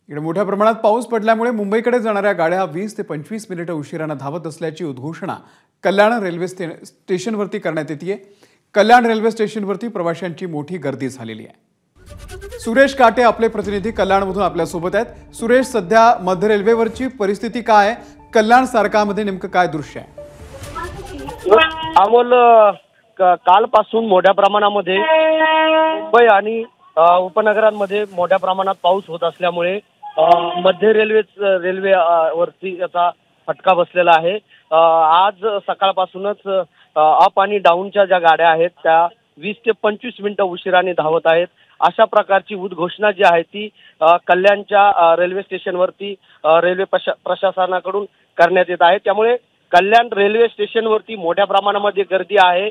इकडे मोठ्या प्रमाणात पाऊस पडल्यामुळे मुंबईकडे जाणाऱ्या गाड्या 20 ते 25 मिनिटं उशिराने धावत असल्याची उद्घोषणा कल्याण रेल्वे स्टेशनवरती करण्यात येते। कल्याण रेल्वे स्टेशनवरती प्रवाशांची मोठी गर्दी झालेली आहे। सुरेश काटे आपले प्रतिनिधी कल्याणमधून आपल्या सोबत आहेत। सुरेश, सध्या मध्य रेल्वेवरची परिस्थिती काय आहे? कल्याण सारकामध्ये नेमकं काय दृश्य आहे? अमोल, कालपासून मोठ्या प्रमाणामध्ये मुंबई आणि उपनगरांमध्ये मोठ्या प्रमाणात पाऊस होत असल्यामुळे मध्य रेल्वे वरती याचा फटका बसलेला आहे। आज सकाळपासूनच अप आणि डाऊनच्या ज्या गाड्या आहेत त्या 20 ते 25 मिनिटं उशिराने धावत आहेत। अशा प्रकारची उद्घोषणा जी आहे ती कल्याणच्या रेल्वे स्टेशनवरती रेल्वे प्रशासनाकडून करण्यात येत आहे। त्यामुळे कल्याण रेल्वे स्टेशनवरती मोठ्या प्रमाणामध्ये गर्दी आहे।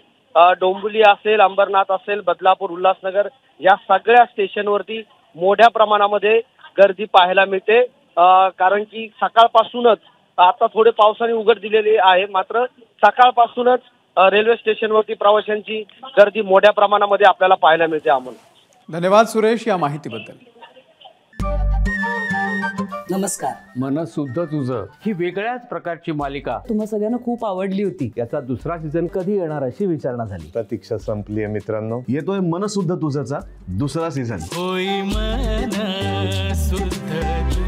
डोंबिवली असेल, अंबरनाथ असेल, बदलापूर, उल्हासनगर या सगळ्या स्टेशनवरती मोठ्या प्रमाणामध्ये गर्दी पाहायला मिळते। कारण की सकाळपासूनच आता थोडे पावसाने उघड दिलेली आहे, मात्र सकाळपासूनच रेल्वे स्टेशनवरती प्रवाशांची गर्दी मोठ्या प्रमाणामध्ये आपल्याला पाहायला मिळते। अमोल, धन्यवाद सुरेश या माहितीबद्दल। नमस्कार। मन सुद्धा तुझं ही वेगळ्याच प्रकारची मालिका तुम्हा सगळ्यांना खूप आवडली होती। याचा दुसरा सीझन कधी येणार अशी विचारणा झाली। प्रतीक्षा संपली आहे मित्रांनो। येतोय मन सुद्धा तुझाचा दुसरा सीझन। होई मन सुद्धा